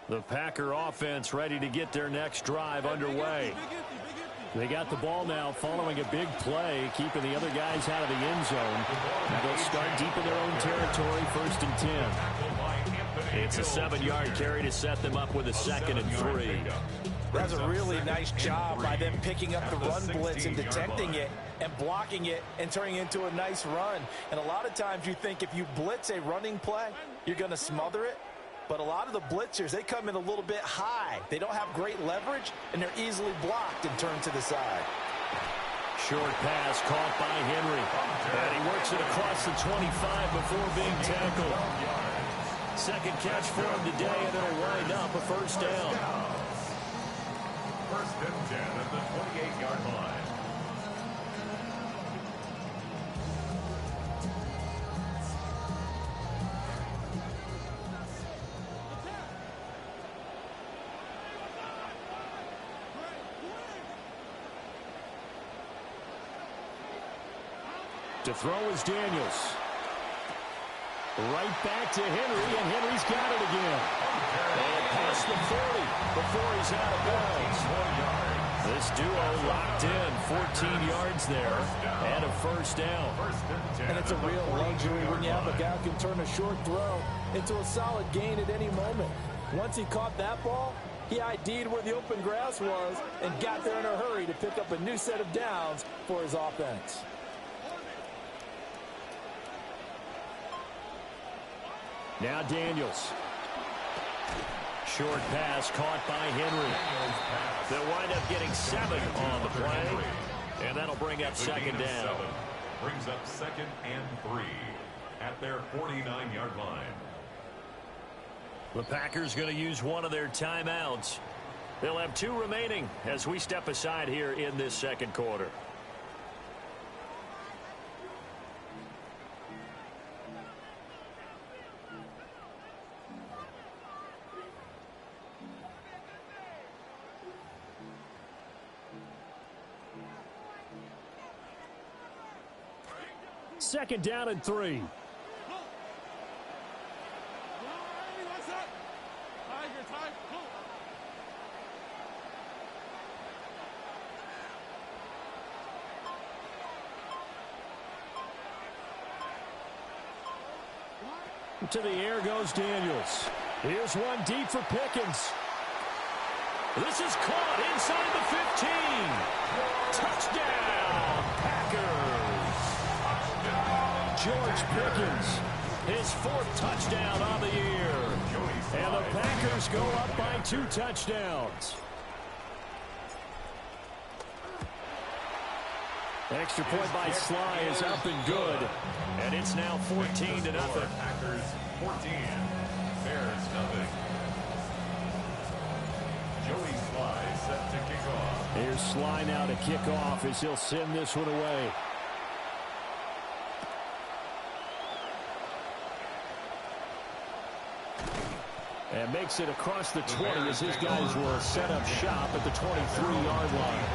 The Packer offense ready to get their next drive underway. They got the ball now following a big play, keeping the other guys out of the end zone. And they'll start deep in their own territory, 1st and 10. It's a 7-yard carry to set them up with a 2nd and 3. That's a really nice job by them picking up the run blitz and detecting it and blocking it and turning it into a nice run. And a lot of times you think if you blitz a running play, you're going to smother it. But a lot of the blitzers, they come in a little bit high. They don't have great leverage, and they're easily blocked and turned to the side. Short pass caught by Henry. And he works it across the 25 before being tackled. Second catch for him today, and it'll wind up a 1st down. 1st and 10 at the 28-yard line. To throw is Daniels. Right back to Henry, and Henry's got it again. And past the 40 before he's out of bounds. This duo locked in, 14 yards there, and a 1st down. And it's a real luxury when you have a guy who can turn a short throw into a solid gain at any moment. Once he caught that ball, he ID'd where the open grass was and got there in a hurry to pick up a new set of downs for his offense. Now Daniels. Short pass caught by Henry. They'll wind up getting 7 on the play, and that'll bring up 2nd down. Brings up 2nd and 3 at their 49-yard line. The Packers going to use one of their timeouts. They'll have 2 remaining as we step aside here in this 2nd quarter. Second down and 3. To the air goes Daniels. Here's one deep for Pickens. This is caught inside the 15. Touchdown, Packers. George Pickens, his 4th touchdown on the year. And the Packers go up by 2 touchdowns. Extra point by Sly is up and good. And it's now 14-0. Packers 14, Bears nothing. Joey Sly set to kick off. Here's Sly now to kick off as he'll send this one away. And makes it across the 20 as his guys will set up shop at the 23-yard line.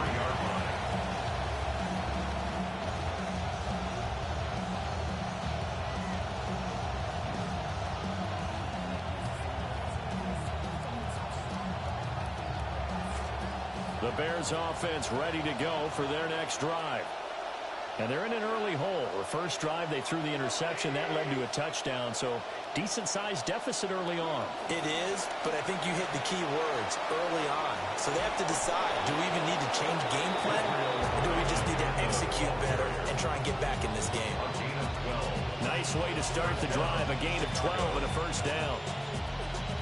The Bears offense ready to go for their next drive. And they're in an early hole. The first drive, they threw the interception. That led to a touchdown, so decent-sized deficit early on. It is, but I think you hit the key words, early on. So they have to decide, do we even need to change game plan, or do we just need to execute better and try and get back in this game? Nice way to start the drive, a gain of 12 and a 1st down.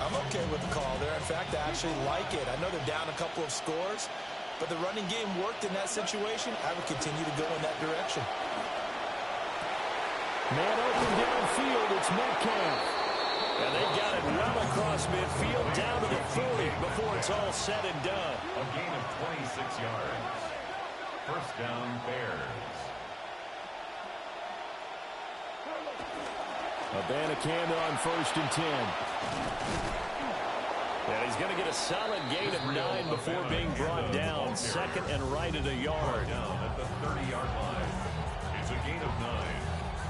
I'm okay with the call there. In fact, I actually like it. I know they're down a couple of scores, but the running game worked in that situation. I would continue to go in that direction. Man open downfield, it's Metcalf. And they got it well across midfield down to the 40 before it's all said and done. A gain of 26 yards. 1st down, Bears. Abanikanda on 1st and 10. And he's going to get a solid gain of 9 before being brought down. 2nd and right at a yard. Down at the 30-yard line. It's a gain of 9.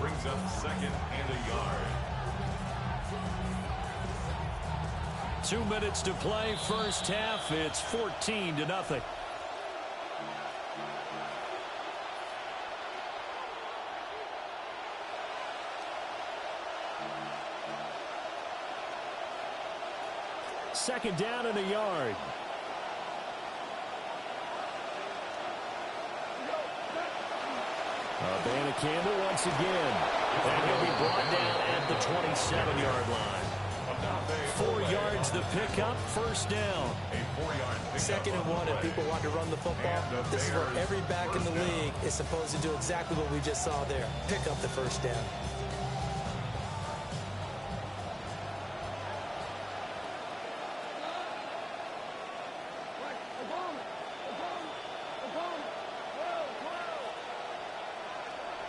Brings up 2nd and a yard. 2 minutes to play, first half. It's 14-0. Second down in a yard. Paccc once again. And he'll be brought down at the 27-yard line. 4 yards the pickup, first down. 2nd and 1 if people want to run the football. This is where every back in the league is supposed to do exactly what we just saw there. Pick up the first down.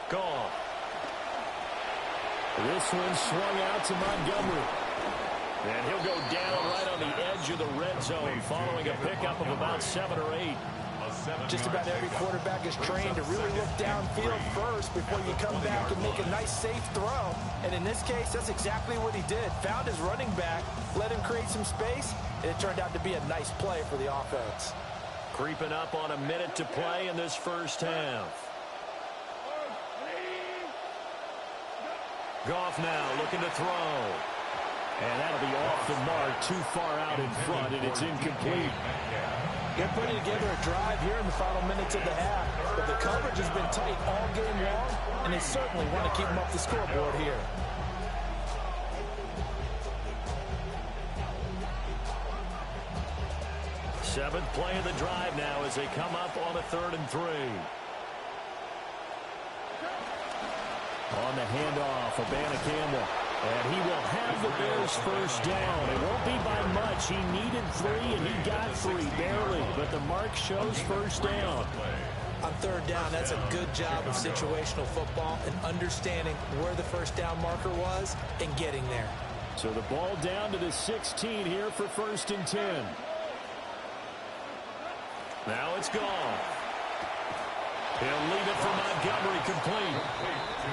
Gone. This one swung out to Montgomery. And he'll go down right on the edge of the red zone following a pickup of about 7 or 8. Just about every quarterback is trained to really look downfield first before you come back and make a nice, safe throw. And in this case, that's exactly what he did. Found his running back, let him create some space, and it turned out to be a nice play for the offense. Creeping up on a minute to play in this first half. Goff now looking to throw. And that'll be off the mark, too far out in front, and it's incomplete. They're putting together a drive here in the final minutes of the half, but the coverage has been tight all game long, and they certainly want to keep them up the scoreboard here. Seventh play of the drive now as they come up on a 3rd and 3. On the handoff, Paccc. And he will have the Bears first down. It won't be by much. He needed 3, and he got 3, barely. But the mark shows first down. On 3rd down, that's a good job of situational football and understanding where the first down marker was and getting there. So the ball down to the 16 here for 1st and 10. Now it's gone. He'll leave it for Montgomery, complete.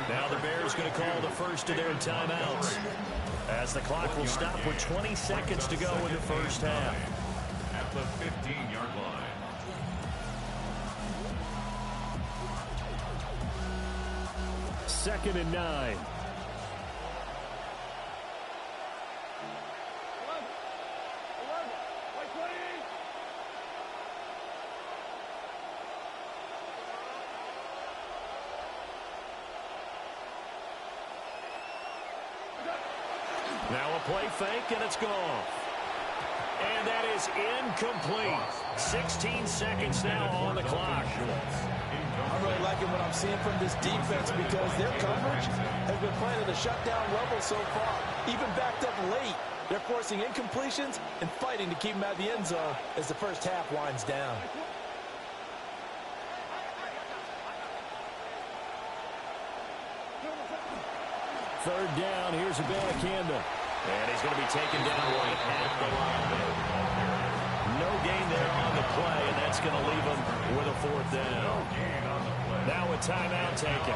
Now the Bears going to call the first of their timeouts, as the clock will stop with 20 seconds to go in the first half. At the 15-yard line. Second and 9. Now a play fake, and it's gone. And that is incomplete. 16 seconds now on the clock. I'm really liking what I'm seeing from this defense because their coverage has been playing at a shutdown level so far. Even backed up late, they're forcing incompletions and fighting to keep them out of the end zone as the first half winds down. Third down, here's Paccc. And he's going to be taken down right at the line. No gain there on the play, and that's going to leave him with a 4th down. Now a timeout taken.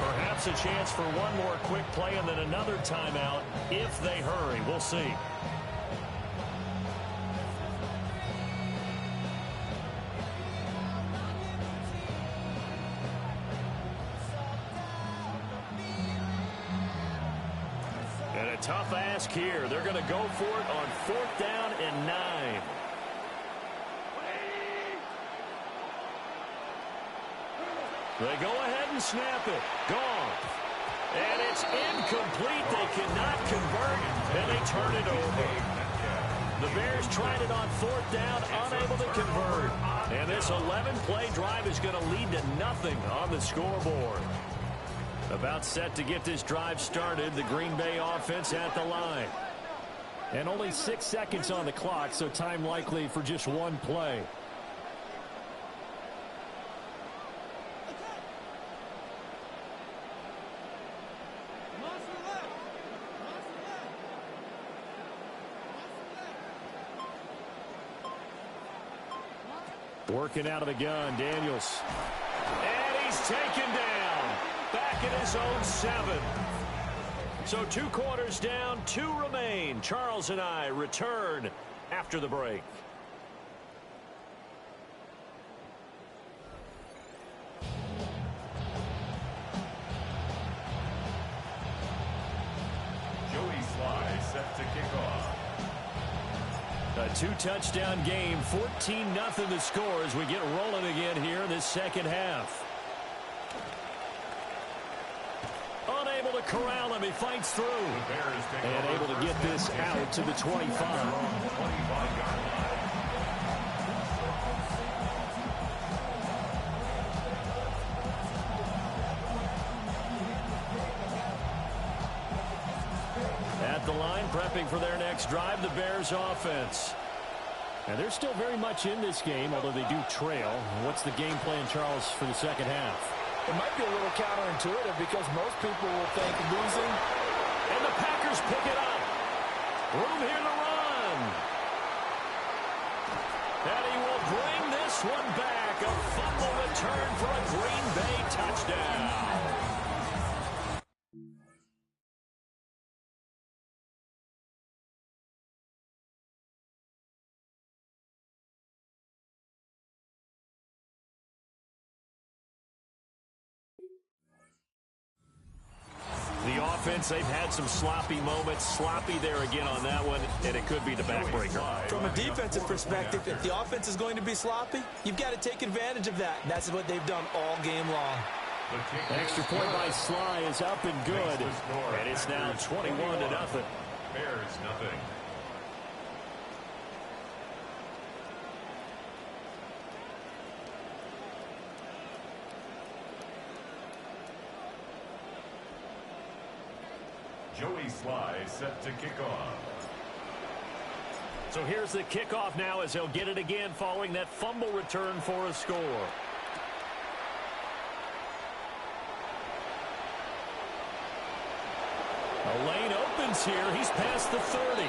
Perhaps a chance for one more quick play and then another timeout if they hurry. We'll see. And a tough ask here. They're going to go for it on 4th down and 9. They go ahead and snap it. Gone. And it's incomplete. They cannot convert, and they turn it over. The Bears tried it on 4th down, unable to convert. And this 11-play drive is going to lead to nothing on the scoreboard. About set to get this drive started, the Green Bay offense at the line. And only 6 seconds on the clock, so time likely for just one play. Working out of the gun, Daniels. And he's taken down. Back at his own 7. So 2 quarters down, 2 remain. Charles and I return after the break. Joey Sly set to kick off. A 2-touchdown game, 14-0 the score as we get rolling again here in this second half. Unable to corral him, he fights through. And able to get this out to the 25. At the line, prepping for their next drive, the Bears offense. And they're still very much in this game, although they do trail. What's the game plan, Charles, for the second half? It might be a little counterintuitive because most people will think losing. And the Packers pick it up. Room here to run. And he will bring this one back. A fumble return for a Green Bay touchdown. The offense, they've had some sloppy moments. Sloppy there again on that one, and it could be the backbreaker. From a defensive perspective, if the offense is going to be sloppy, you've got to take advantage of that. And that's what they've done all game long. Extra point by Sly is up and good, and it's now 21-0. Bears nothing. Joey Sly set to kick off. So here's the kickoff now as he'll get it again following that fumble return for a score. A lane opens here. He's past the 30.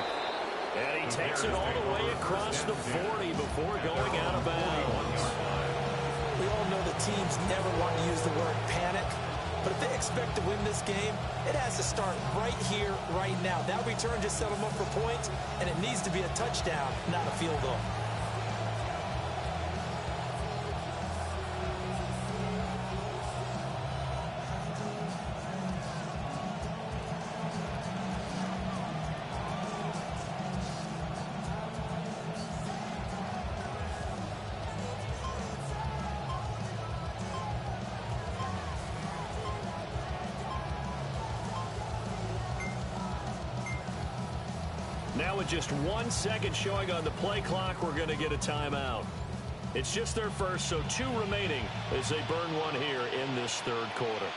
And he takes it all the way across the 40 before going out of bounds. We all know the teams never want to use the word panic. But if they expect to win this game, it has to start right here, right now. That return just set them up for points, and it needs to be a touchdown, not a field goal. Now with just 1 second showing on the play clock, we're going to get a timeout. It's just their first, so 2 remaining as they burn one here in this third quarter.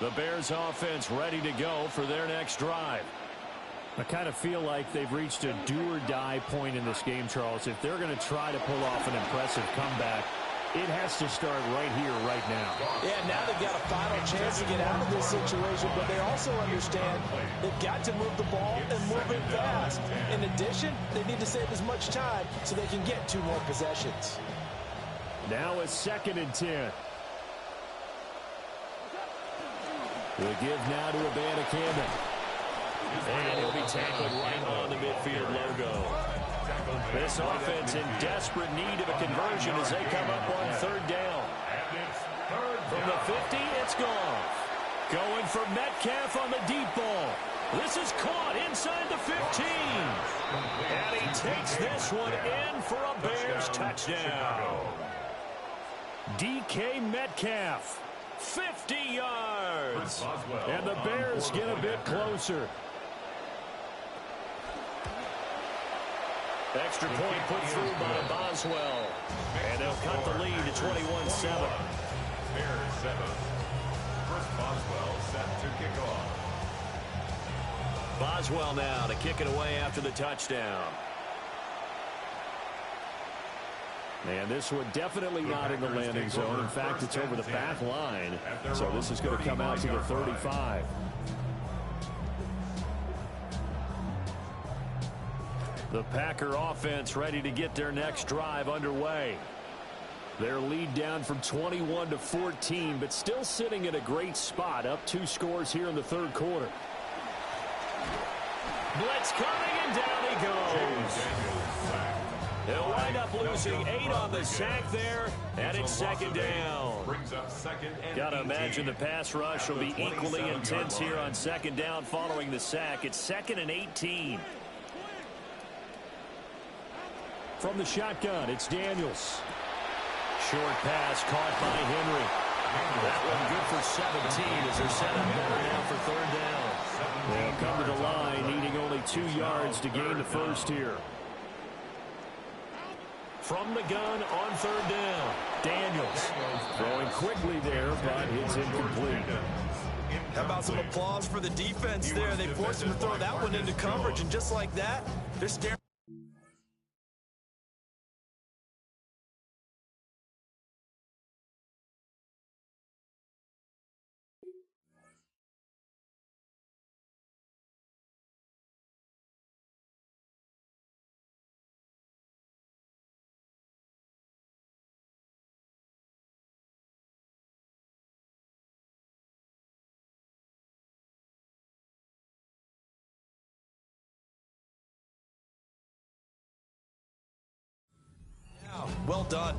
The Bears offense ready to go for their next drive. I kind of feel like they've reached a do-or-die point in this game, Charles. If they're going to try to pull off an impressive comeback, it has to start right here, right now. Yeah, now they've got a final chance to get out of this situation, but they also understand they've got to move the ball and move it fast. In addition, they need to save as much time so they can get 2 more possessions. Now a 2nd and 10. We'll give now to Paccc. And he'll be tackled right on the midfield logo. This offense in desperate need of a conversion as they come up on 3rd down. From the 50, it's gone. Going for Metcalf on the deep ball. This is caught inside the 15. And he takes this one in for a Bears touchdown. DK Metcalf. 50 yards. And the Bears get a bit closer. Extra point put through by Boswell. And they'll cut the lead to 21-7. Bears 7. Chris Boswell set to kick off. Boswell now to kick it away after the touchdown. And this one definitely not in the landing zone. In fact, it's over the back line. So this is going to come out to the 35. The Packer offense ready to get their next drive underway. Their lead down from 21 to 14, but still sitting in a great spot, up 2 scores here in the third quarter. Blitz coming, and down he goes. He'll wind up losing 8 on the sack there, and it's second down. Got to imagine the pass rush will be equally intense here on second down following the sack. It's 2nd and 18. From the shotgun, it's Daniels. Short pass caught by Henry. That one good for 17 as they're set up now for third down. They'll come to the line, needing only 2 yards to gain the first here. From the gun on third down, Daniels throwing quickly there, but it's incomplete. How about some applause for the defense there? They forced him to throw that one into coverage, and just like that, they're staring. Well done.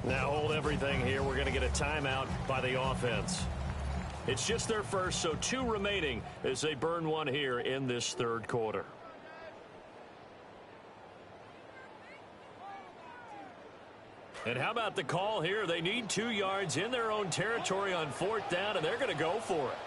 Now hold everything here. We're going to get a timeout by the offense. It's just their first, so 2 remaining as they burn one here in this third quarter. And how about the call here? They need 2 yards in their own territory on 4th down, and they're going to go for it.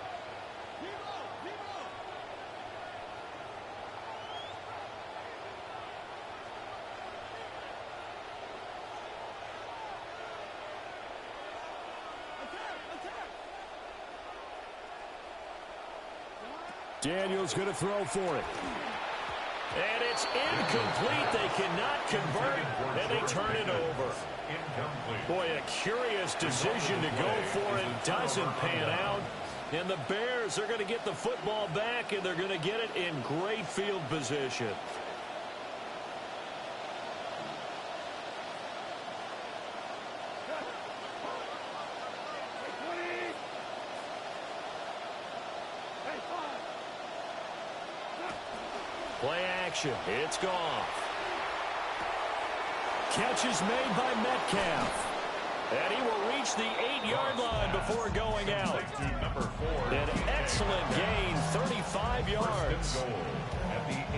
Daniels going to throw for it. And it's incomplete. They cannot convert, and they turn it over. Boy, a curious decision to go for it. Doesn't pan out. And the Bears are going to get the football back, and they're going to get it in great field position. Play action. It's gone. Catch is made by Metcalf. And he will reach the 8-yard line before going out. An excellent gain, 35 yards.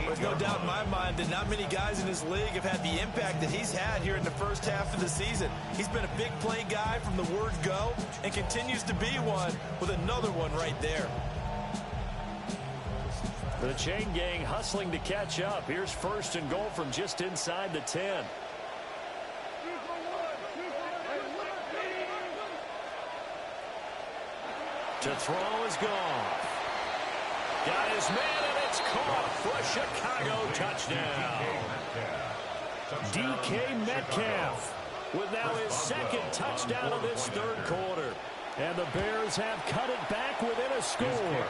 There's no doubt in my mind that not many guys in this league have had the impact that he's had here in the first half of the season. He's been a big play guy from the word go and continues to be one with another one right there. The chain gang hustling to catch up. Here's 1st and goal from just inside the 10. To throw is gone. Got his man, and it's caught for a Chicago touchdown. DK Metcalf with now his 2nd touchdown of this third quarter. And the Bears have cut it back within a score.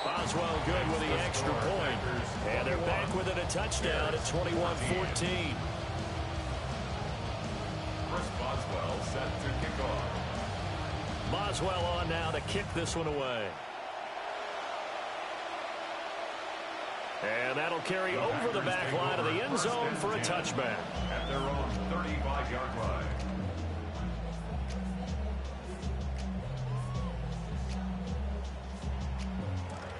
Boswell good with the extra point. And they're back within a touchdown at 21-14. Boswell set to kick off. Boswell on now to kick this one away. And that'll carry over the back line of the end zone for a touchback. At their own 35-yard line.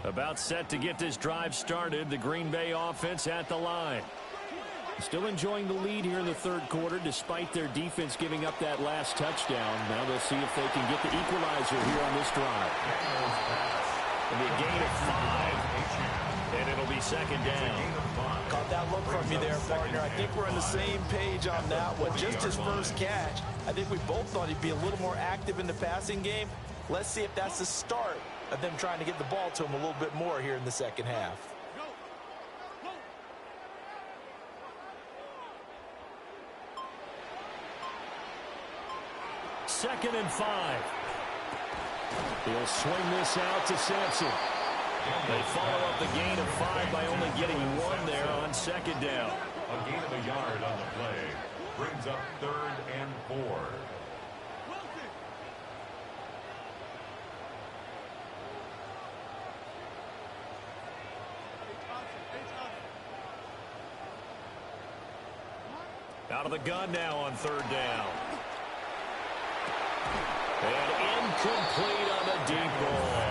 About set to get this drive started. The Green Bay offense at the line. Still enjoying the lead here in the third quarter despite their defense giving up that last touchdown. Now they'll see if they can get the equalizer here on this drive. It'll be a gain of 5, and it'll be second down. Caught that look from you there, partner. I think we're on the same page on that one. Just his first catch, I think we both thought he'd be a little more active in the passing game. Let's see if that's the start of them trying to get the ball to him a little bit more here in the second half. Second and 5. He'll swing this out to Sampson. They follow up the gain of 5 by only getting 1 there on second down. A gain of a yard on the play brings up 3rd and 4. Out of the gun now on 3rd down. And incomplete on the deep ball.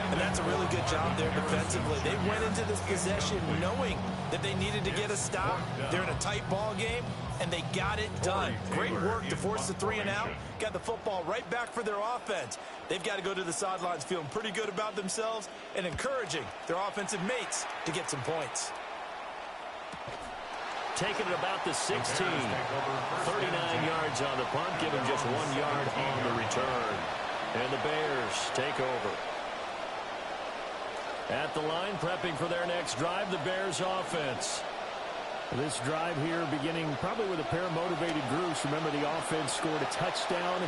And that's a really good job there defensively. They went into this possession knowing that they needed to get a stop. They're in a tight ball game, and they got it done. Great work to force the 3 and out. Got the football right back for their offense. They've got to go to the sidelines feeling pretty good about themselves and encouraging their offensive mates to get some points. Taking it about the 16. 39 yards on the punt, giving just 1 yard on the return. And the Bears take over. At the line, prepping for their next drive, the Bears offense. This drive here beginning probably with a pair of motivated groups. Remember, the offense scored a touchdown.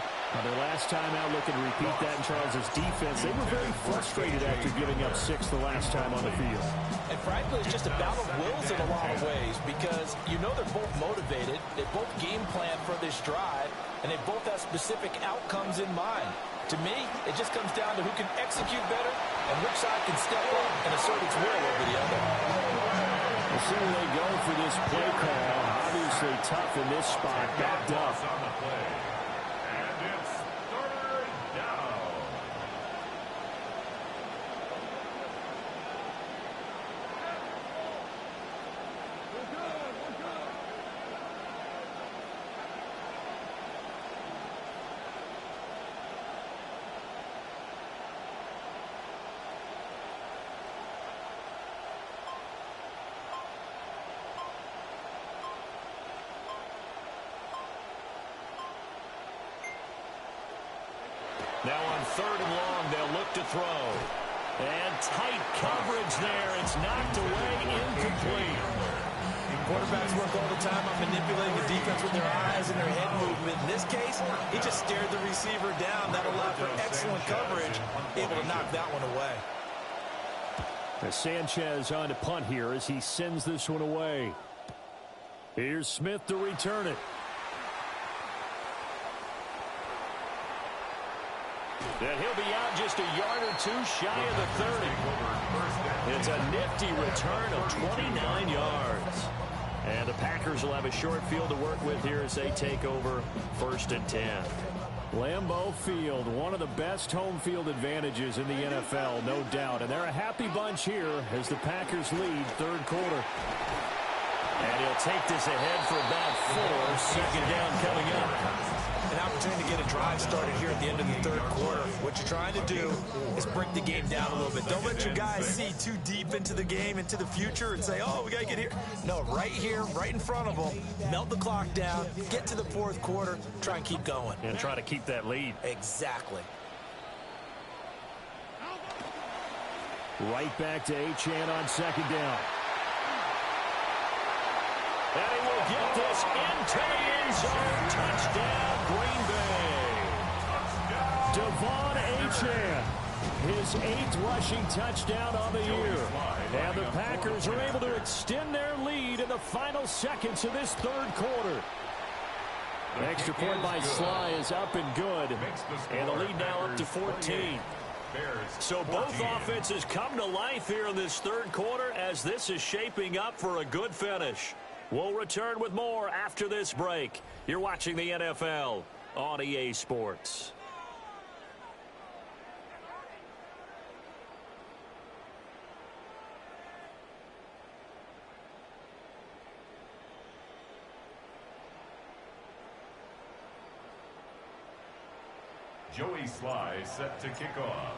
Their last time out, looking to repeat that in Charles's defense. They were very frustrated after giving up 6 the last time on the field. And frankly, it's just a battle of wills in a lot of ways because you know they're both motivated. They both game plan for this drive, and they both have specific outcomes in mind. To me, it just comes down to who can execute better and which side can step up and assert its will over the other. We'll see where they go for this play call. Obviously tough in this spot, backed up. On the play. And it's 3rd down. Now on 3rd and long, they'll look to throw. And tight coverage there. It's knocked away, incomplete. Quarterbacks work all the time on manipulating the defense with their eyes and their head movement. In this case, he just stared the receiver down. That allowed for excellent coverage, able to knock that one away. As Sanchez on to punt here as he sends this one away. Here's Smith to return it. And he'll be out just a yard or 2 shy of the 30. It's a nifty return of 29 yards. And the Packers will have a short field to work with here as they take over 1st and 10. Lambeau Field, one of the best home field advantages in the NFL, no doubt. And they're a happy bunch here as the Packers lead 3rd quarter. And he'll take this ahead for about 4. 2nd down coming up. An opportunity to get a drive started here at the end of the 3rd quarter. What you're trying to do is break the game down a little bit. Don't let your guys see too deep into the game, into the future, and say, oh, we got to get here. No, right here, right in front of them, melt the clock down, get to the 4th quarter, try and keep going. And try to keep that lead. Exactly. Right back to Achane on 2nd down. And he will get this into the end zone. Touchdown, Green Bay. Devon Achane, his 8th rushing touchdown on the year. And the Packers are able to extend their lead in the final seconds of this 3rd quarter. The extra point by Sly is up and good. And the lead now up to 14. So both offenses come to life here in this 3rd quarter as this is shaping up for a good finish. We'll return with more after this break. You're watching the NFL on EA Sports. Joey Sly set to kick off.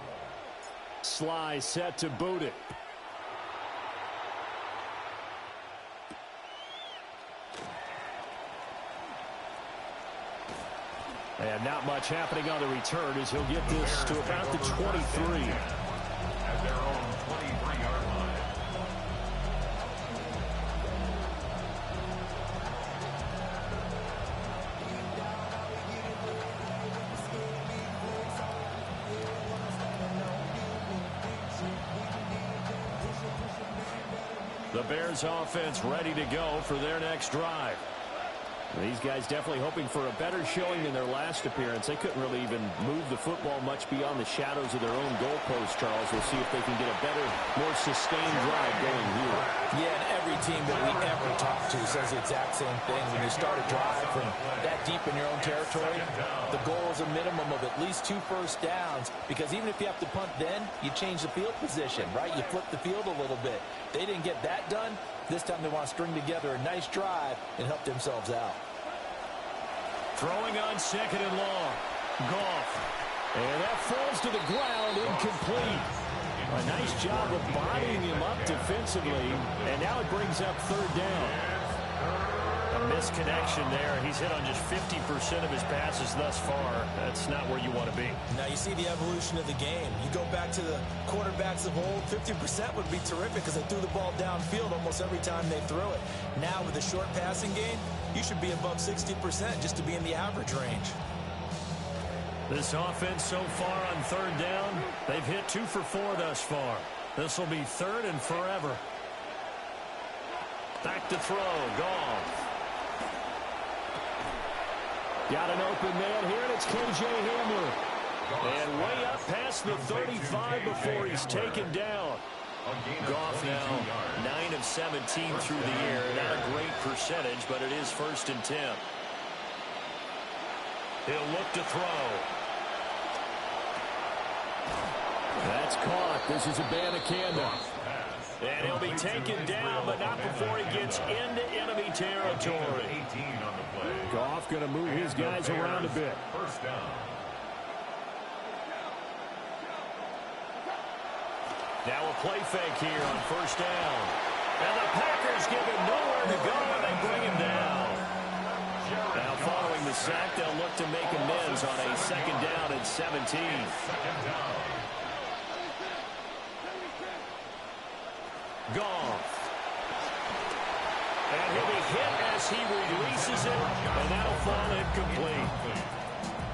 Sly set to boot it. And not much happening on the return as he'll get this to about the 23. At their own 23-yard line. The Bears offense ready to go for their next drive. These guys definitely hoping for a better showing in their last appearance. They couldn't really even move the football much beyond the shadows of their own goalpost, Charles. We'll see if they can get a better, more sustained drive going here. Yeah, and every team that we ever talk to says the exact same thing. When you start a drive from that deep in your own territory, the goal is a minimum of at least 2 first downs, because even if you have to punt then, you change the field position, right? You flip the field a little bit. They didn't get that done. This time they want to string together a nice drive and help themselves out. Throwing on 2nd and long. Goff. And that falls to the ground, incomplete. A nice job of bodying him up defensively. And now it brings up 3rd down. A misconnection there. He's hit on just 50% of his passes thus far. That's not where you want to be. Now you see the evolution of the game. You go back to the quarterbacks of old, 50% would be terrific because they threw the ball downfield almost every time they threw it. Now with the short passing game, you should be above 60% just to be in the average range. This offense so far on 3rd down, they've hit 2 for 4 thus far. This will be 3rd and forever. Back to throw. Goff. Got an open man here, and it's K.J. Hamler. And way up past the 35 before he's taken down. Goff now 9 of 17 through the air. Not a great percentage, but it is 1st and 10. He'll look to throw. That's caught. This is a Paccc. And he'll be taken down, but not before he gets into enemy territory. Goff going to move his guys around a bit. 1st down. Now a play fake here on 1st down. And the Packers give him nowhere to go, and they bring him down. Now following the sack, they'll look to make amends on a 2nd down and 17. 2nd down. Goff. And he'll be hit as he releases it, and that'll fall incomplete.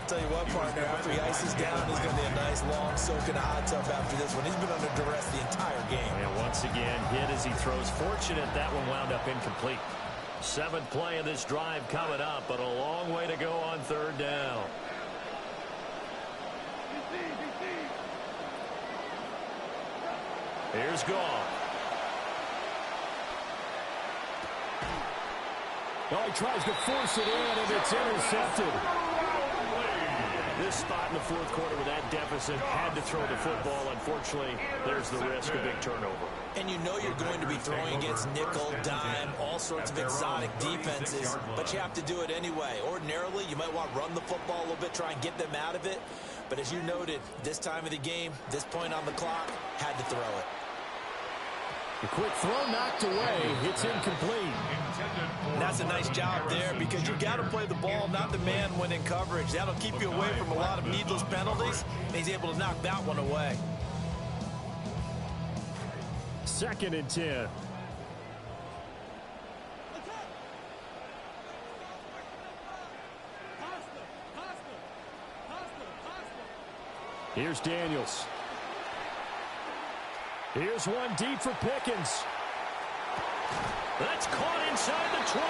Tell you what, partner, after he ices down, he's going to be a nice long soak in a hot tub after this one. He's been under duress the entire game. And once again, hit as he throws. Fortunate that one wound up incomplete. 7th play of this drive coming up, but a long way to go on 3rd down. Here's Goff. Oh, he tries to force it in, and it's intercepted. This spot in the 4th quarter with that deficit, had to throw the football. Unfortunately, there's the risk of big turnover. And you know you're going to be throwing against nickel, dime, all sorts of exotic defenses, but you have to do it anyway. Ordinarily, you might want to run the football a little bit, try and get them out of it. But as you noted, this time of the game, this point on the clock, had to throw it. The quick throw knocked away. It's incomplete. And that's a nice job there because you got to play the ball, not the man when in coverage. That'll keep you away from a lot of needless penalties, and he's able to knock that one away. 2nd and 10. Here's Daniels. Here's one deep for Pickens. That's caught inside the 20.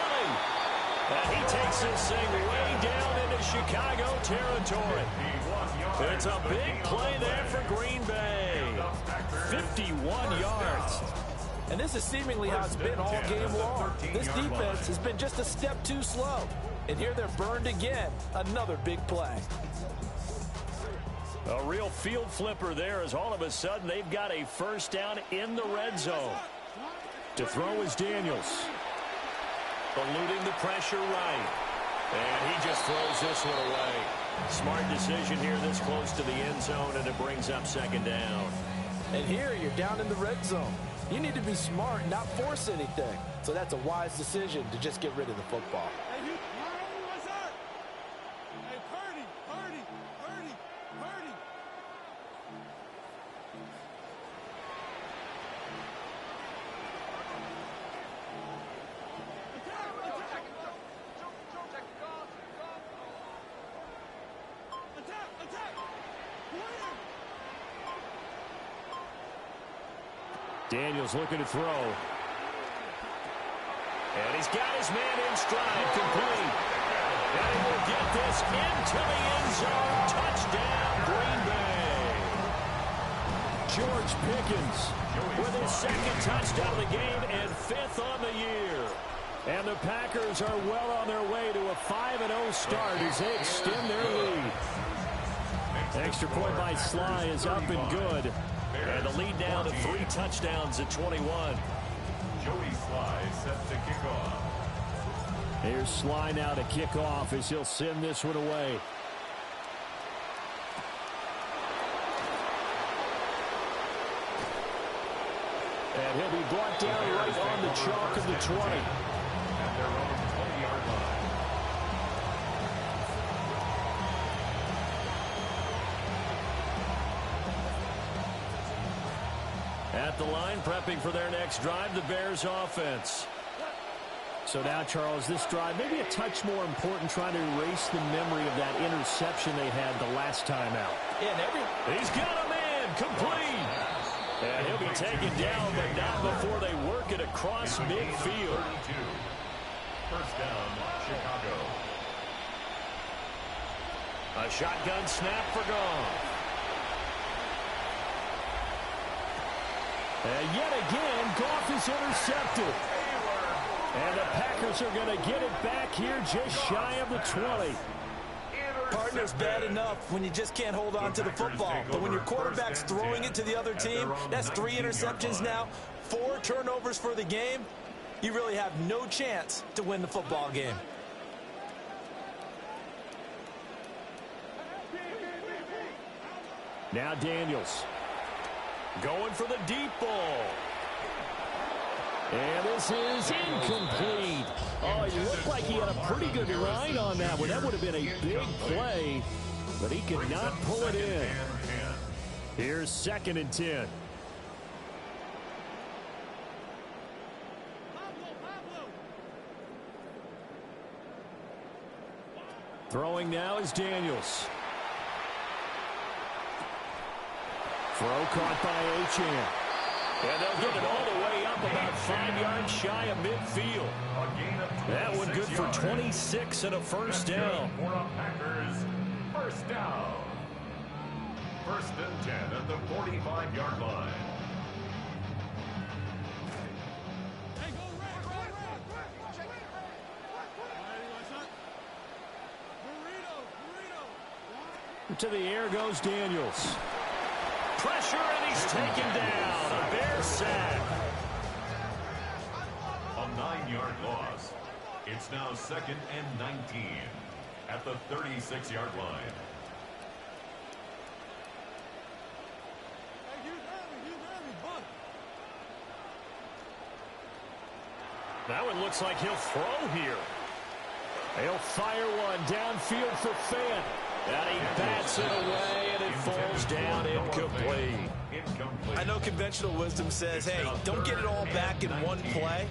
And he takes this thing way down into Chicago territory. It's a big play there for Green Bay. 51 yards. And this is seemingly how it's been all game long. This defense has been just a step too slow. And here they're burned again. Another big play. A real field flipper there as all of a sudden they've got a 1st down in the red zone. To throw is Daniels. Eluding the pressure right. And he just throws this one away. Smart decision here this close to the end zone, and it brings up second down. And here you're down in the red zone. You need to be smart and not force anything. So that's a wise decision to just get rid of the football. Daniels looking to throw. And he's got his man in stride, complete. And he will get this into the end zone. Touchdown, Green Bay. George Pickens with his second touchdown of the game and fifth on the year. And the Packers are well on their way to a 5-0 start as they extend their lead. Extra point by Sly is up and good. And the lead down to 3 touchdowns at 21. Jody Sly set to kick off. Here's Sly now to kick off as he'll send this one away. And he'll be brought down right on the chalk of the 20. At their own 20-yard line. At the line, prepping for their next drive, the Bears offense. So now, Charles, this drive maybe a touch more important, trying to erase the memory of that interception they had the last time out. Yeah, and he's got a man, complete. And he'll be taken down, but not before they work it across midfield. First down, Chicago. A shotgun snap for Goff. And yet again, Goff is intercepted. And the Packers are going to get it back here just shy of the 20. Partner's bad enough when you just can't hold on to the football. But when your quarterback's throwing it to the other team, that's 3 interceptions now, 4 turnovers for the game. You really have no chance to win the football game. Now Daniels. Going for the deep ball. And this is incomplete. Oh, it looked like he had a pretty good line on that one. That would have been a big play, but he could not pull it in. Here's 2nd and 10. Throwing now is Daniels. Throw caught by Achane. And they'll get it all the way up about 5 yards shy of midfield. That one good for 26 and a first down. Packers, first down. 1st and 10 at the 45-yard line. To the air goes Daniels. Pressure, and he's taken down. A Bear sack. A 9-yard loss. It's now 2nd and 19 at the 36-yard line. That one looks like he'll throw here. He'll fire one downfield for Fant. And he bats it away, and it falls down incomplete. I know conventional wisdom says, hey, don't get it all back in one play.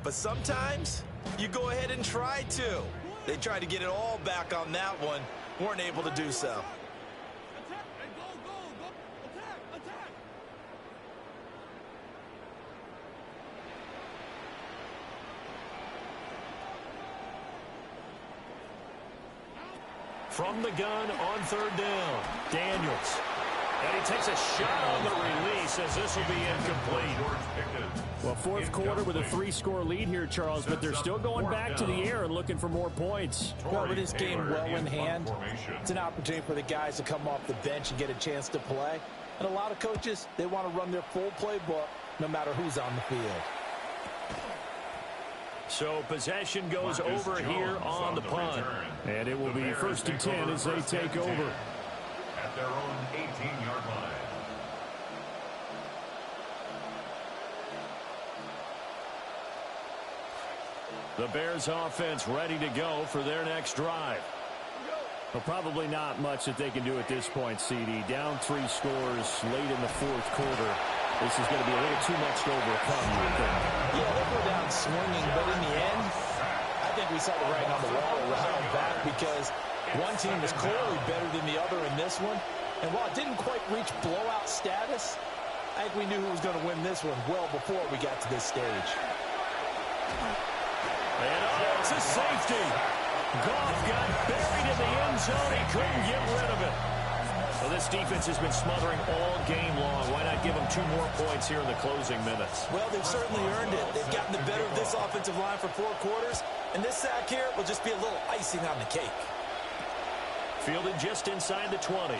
But sometimes you go ahead and try to. They tried to get it all back on that one. Weren't able to do so. From the gun on 3rd down, Daniels. And he takes a shot on the release as this will be incomplete. Well, 4th quarter with a 3-score lead here, Charles, but they're still going back to the air and looking for more points. Well, with this game well in hand, it's an opportunity for the guys to come off the bench and get a chance to play. And a lot of coaches, they want to run their full playbook no matter who's on the field. So possession goes over here on the punt. And it will be 1st and 10 as they take over. At their own 18-yard line. The Bears offense ready to go for their next drive. Well, probably not much that they can do at this point, CD. Down 3 scores late in the 4th quarter. This is going to be a little too much to overcome, you would think. Yeah, they go down swinging, but in the end, I think we saw the writing on the wall around back because one team was clearly better than the other in this one. And while it didn't quite reach blowout status, I think we knew who was going to win this one well before we got to this stage. And it's a safety. Goff got buried in the end zone. He couldn't get rid of it. Well, this defense has been smothering all game long. Why not give them 2 more points here in the closing minutes? Well, they've certainly earned it. They've gotten the better of this offensive line for 4 quarters. And this sack here will just be a little icing on the cake. Fielded just inside the 20.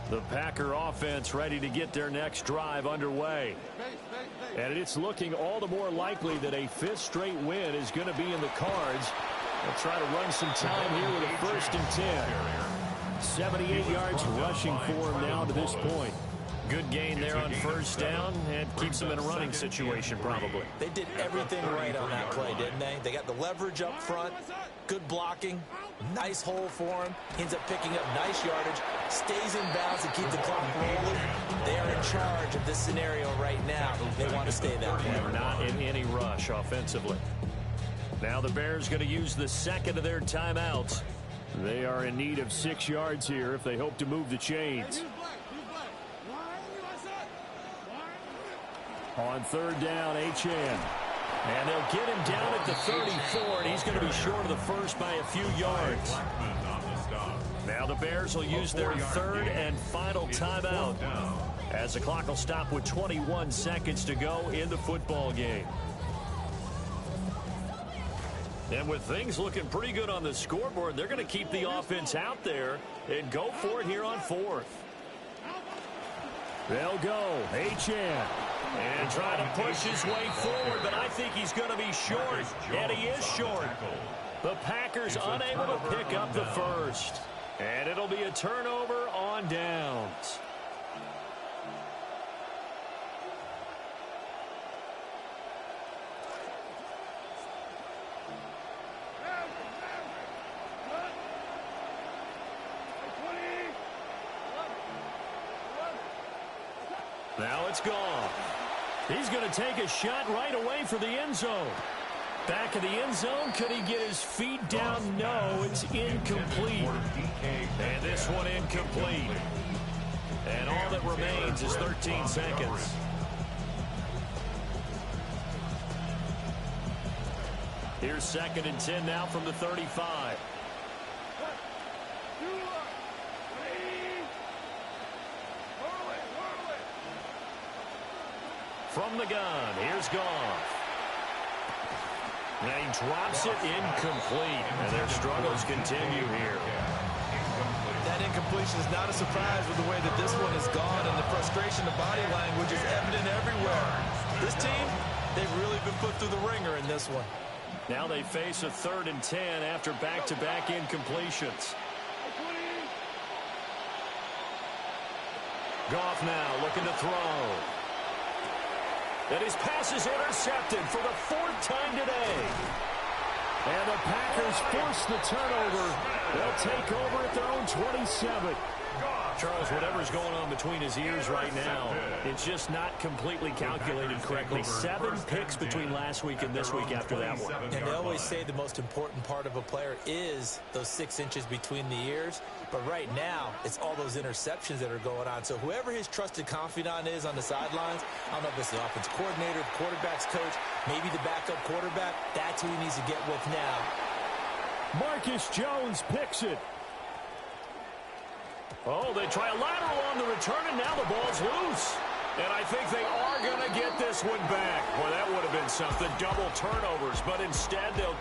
The Packer offense ready to get their next drive underway. And it's looking all the more likely that a 5th straight win is going to be in the cards. They'll try to run some time here with a 1st and 10. 78 yards rushing for him now to this point. Good gain there on 1st down and keeps them in a running situation probably. They did everything right on that play, didn't they? They got the leverage up front, good blocking, nice hole for him. He ends up picking up nice yardage, stays in bounds to keep the clock rolling. They are in charge of this scenario right now. They want to stay that way. They're not in any rush offensively. Now the Bears going to use the 2nd of their timeouts. They are in need of 6 yards here if they hope to move the chains. On 3rd down, Achane. And they'll get him down at the 34, and he's going to be short of the first by a few yards. Now the Bears will use their 3rd and final timeout as the clock will stop with 21 seconds to go in the football game. And with things looking pretty good on the scoreboard, they're going to keep the offense out there and go for it here on 4th. They'll go. Achane. And try to push his way forward, but I think he's going to be short, and he is short. The Packers unable to pick up the first, and it'll be a turnover on downs. Now it's gone. He's going to take a shot right away for the end zone. Back of the end zone. Could he get his feet down? No, it's incomplete. And this one incomplete. And all that remains is 13 seconds. Here's 2nd and 10 now from the 35. From the gun, here's Goff. Now he drops it incomplete, and their struggles continue here. That incompletion is not a surprise with the way that this one has gone, and the frustration, the body language is evident everywhere. This team, they've really been put through the ringer in this one. Now they face a 3rd and 10 after back-to-back incompletions. Goff now looking to throw. And his pass is intercepted for the 4th time today. And the Packers force the turnover. They'll take over at their own 27. Charles, whatever's going on between his ears right now, it's just not completely calculated correctly. 7 picks between last week and this week after that one. And they always say the most important part of a player is those 6 inches between the ears. But right now, it's all those interceptions that are going on. So whoever his trusted confidant is on the sidelines, I don't know if it's the offense coordinator, the quarterback's coach, maybe the backup quarterback, that's who he needs to get with now. Marcus Jones picks it. Oh, they try a lateral on the return, and now the ball's loose. And I think they are going to get this one back. Boy, that would have been something. Double turnovers, but instead they'll